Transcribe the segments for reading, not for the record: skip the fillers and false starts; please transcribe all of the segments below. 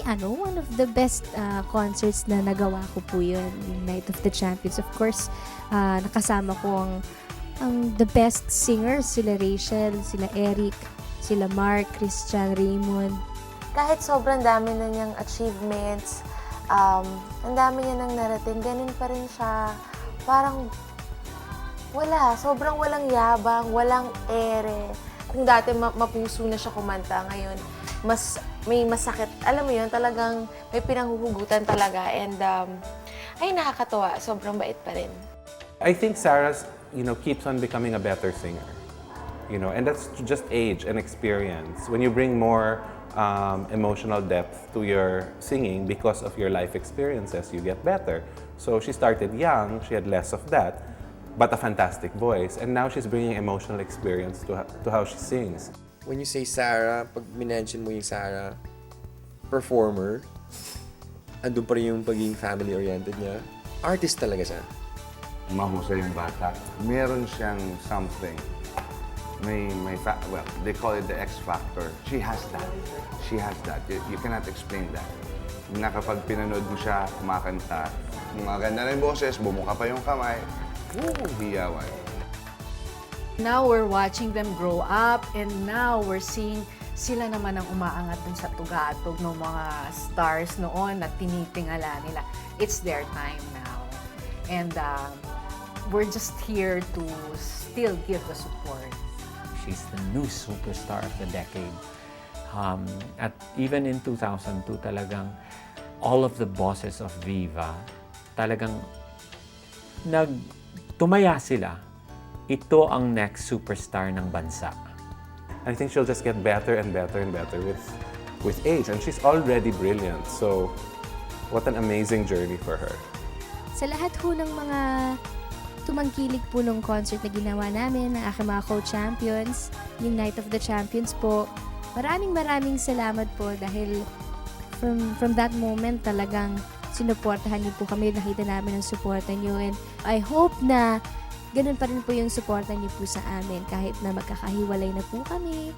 one of the best concerts na nagawa ko po yun, yung Night of the Champions. Of course, nakasama ko ang the best singers, sila Rachel, sila Eric, sila Mark, Christian, Raymond. Kahit sobrang dami na niyang achievements, ang dami niya nang narating, ganun pa rin siya. Parang sobrang walang yabang, walang ere. Kung dati mapuso na siya kumanta, ngayon mas may masakit. Alam mo yun, talagang may pinanghuhugutan talaga. And ay nakakatuwa, sobrang bait pa rin. I think Sarah, keeps on becoming a better singer. And that's just age and experience. When you bring more emotional depth to your singing because of your life experiences, you get better. So she started young, she had less of that, but a fantastic voice. And now she's bringing emotional experience to how she sings. When you say Sarah, pag minention mo yung Sarah, performer, andun pa rin yung pagiging family-oriented niya. Artist talaga siya. Mahusay yung bata. Meron siyang something. Well, they call it the X factor. She has that. She has that. You cannot explain that. Na kapag pinanood mo siya, kumakanta, maganda na yung boses, bumuka pa yung kamay, hiyawan. Now we're watching them grow up, and now we're seeing sila naman ang umaangat dun sa tugatog ng mga stars noon na tinitingala nila. It's their time now. And we're just here to still give the support. She's the new superstar of the decade. At even in 2002, talagang all of the bosses of Viva, talagang tumaya sila. Ito ang next superstar ng bansa. I think she'll just get better and better and better with age. And she's already brilliant. So what an amazing journey for her. Sa lahat ho ng mga tumangkilik po nung concert na ginawa namin, ng aking mga co-champions, yung Night of the Champions po, maraming salamat po dahil from that moment talagang sinuportahan niyo po kami, nakita namin ang suporta niyo, and I hope na ganun pa rin po yung suporta niyo po sa amin kahit na magkakahiwalay na po kami.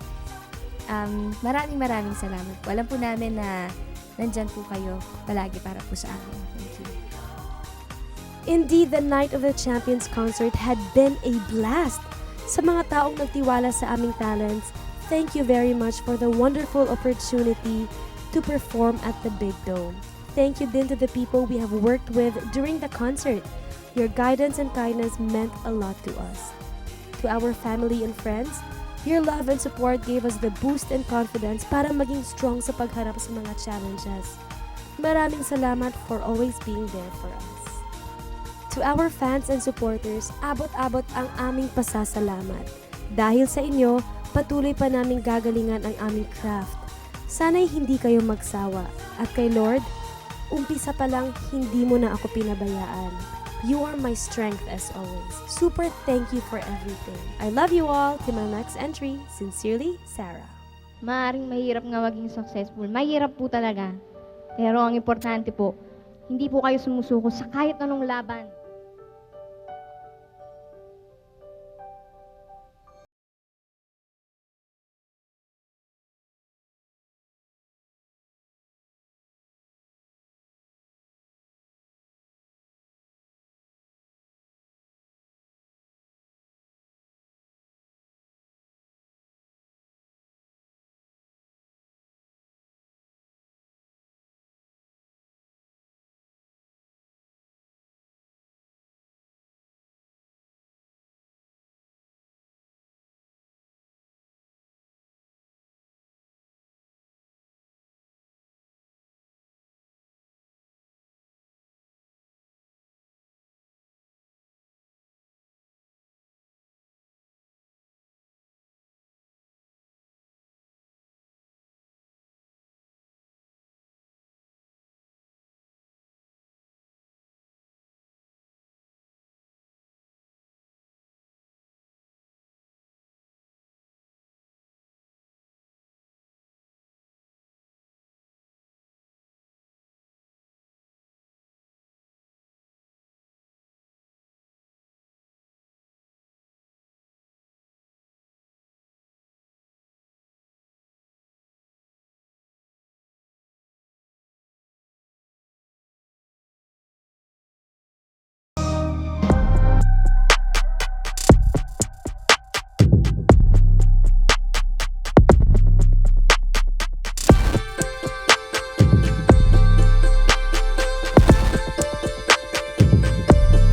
Maraming salamat po. Alam po namin na nandyan po kayo palagi para po sa amin. Thank you. Indeed, the Night of the Champions concert had been a blast. Sa mga taong nagtiwala sa aming talents, thank you very much for the wonderful opportunity to perform at the Big Dome. Thank you din to the people we have worked with during the concert. Your guidance and kindness meant a lot to us. To our family and friends, your love and support gave us the boost and confidence para maging strong sa pagharap sa mga challenges. Maraming salamat for always being there for us. To our fans and supporters, abot-abot ang aming pasasalamat. Dahil sa inyo, patuloy pa naming gagalingan ang aming craft. Sana'y hindi kayo magsawa. At kay Lord, umpisa pa lang, hindi mo na ako pinabayaan. You are my strength as always. Super thank you for everything. I love you all. To my next entry, sincerely, Sarah. Maaring mahirap nga maging successful. Mahirap po talaga. Pero ang importante po, hindi po kayo sumusuko sa kahit anong laban.